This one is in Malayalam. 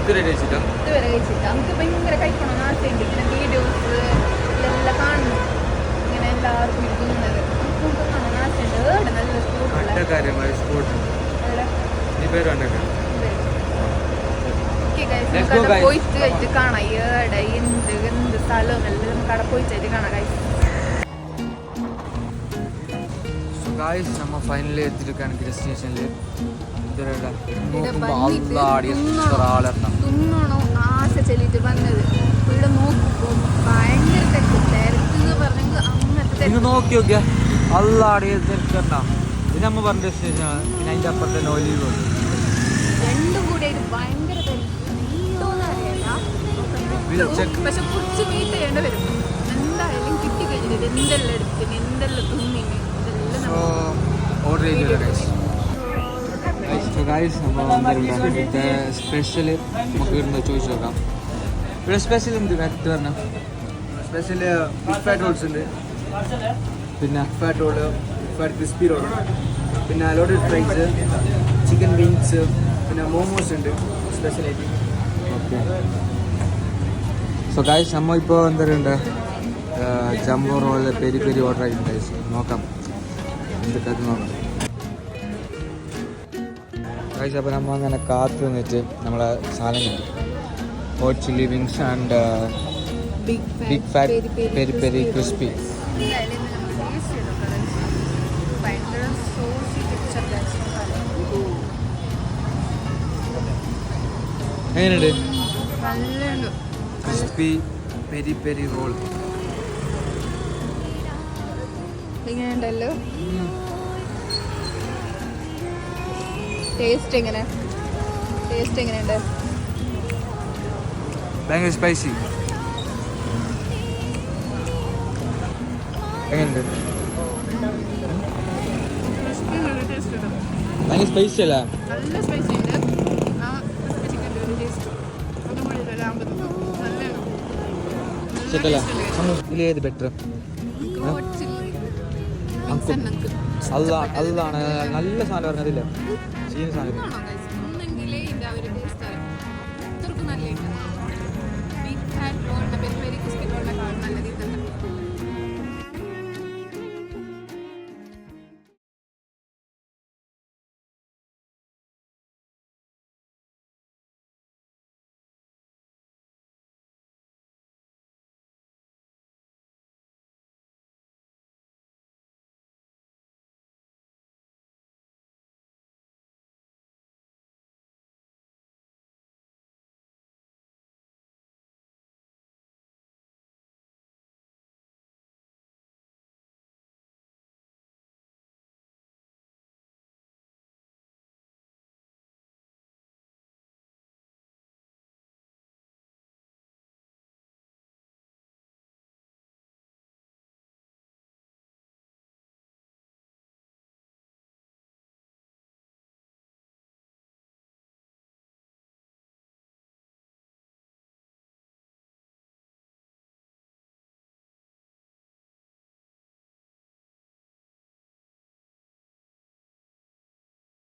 ഇതുവരെ കഴിച്ചിട്ടാ? നമുക്ക് ഭയങ്കര കഴിക്കണം ആശയുണ്ട്. ഇങ്ങനെ വീഡിയോസ് എല്ലാം കാണുന്നു, ഇങ്ങനെ എല്ലാവർക്കും ഇരിക്കുന്നത് കാണാൻ ആശയുണ്ട്. ഏടെ നല്ല സ്പോട്ട് പോയിട്ട് കഴിച്ച് കാണാം. ഏടെ എന്ത് സ്ഥലവും എല്ലാം നമുക്ക് അവിടെ പോയിട്ട് കാണാം. നമ്മ ഫൈനലി എത്തിയിരിക്കുകയാണ് ഡെസ്റ്റിനേഷനിൽ. തുന്നണോ ആശ ചെല്ലിട്ട് വന്നത്. ഇവിടെ നോക്കുമ്പോൾ ഭയങ്കര തിരക്ക് പറഞ്ഞെങ്കിൽ അങ്ങനത്തെ നോക്കി നോക്കിയാ അല്ലാടി തിരക്കണ്ട. ഇത് നമ്മ പറഞ്ഞ ഡെസ്റ്റിനേഷനാണ്. പിന്നെ അതിൻ്റെ അപ്പുറത്ത് തന്നെ ഒലിവ് രണ്ടും കൂടി ആയിട്ട് ഭയങ്കര പക്ഷെ കുറച്ച് വെയിറ്റ് ചെയ്യേണ്ടി വരും. എന്തായാലും കിട്ടി കഴിഞ്ഞിട്ട് എന്തെല്ലാം എടുത്തിന്, എന്തെല്ലാം തുന്നിന്, ഓർഡർ ചെയ്തില്ല. സ്പെഷ്യൽ നമുക്ക് ഇവിടുന്ന് ചോദിച്ചു നോക്കാം. ഇവിടെ സ്പെഷ്യൽ എന്ത് കറക്റ്റ് പറഞ്ഞ? സ്പെഷ്യൽ ഫിഷ് ഫാറ്റ് റോൾസ് ഉണ്ട്, പിന്നെ fat roll, fat crispy roll, പിന്നെ ലോഡഡ് ഫ്രൈസ്, ചിക്കൻ വിങ്സ്, പിന്നെ മോമോസ് ഉണ്ട് സ്പെഷ്യലായിട്ട്. ഓക്കെ. സോ ഗൈസ് നമ്മൾ ഇപ്പോൾ എന്താ പറയുക jumbo roll peri peri order ആയിട്ടുണ്ട് ഗൈസ്. നോക്കാം എന്തൊക്കെ അത് നോക്കാം ഗൈസ്. അപ്പോൾ നമ്മൾ അങ്ങനെ കാത്തു നിന്നിട്ട് നമ്മളെ സാധനം കിട്ടി. Hot chilli wings and big fat peri peri crispy. എങ്ങനെയുണ്ട്? ക്രിസ്പി പെരി പെരി റോൾ ഇങ്ങനെയുണ്ടല്ലോ. ടേസ്റ്റ് എങ്ങനെയുണ്ട്? ഭയങ്കര സ്പൈസി. എങ്ങനെയുണ്ട്? ഭയങ്കര സ്പൈസി അല്ല? നല്ല സ്പൈസി ഉണ്ട്. ഇതിലേത് ബെറ്റർ? അല്ലാണ് നല്ല സാധനം പറഞ്ഞതില്ല. ചീന സാധനം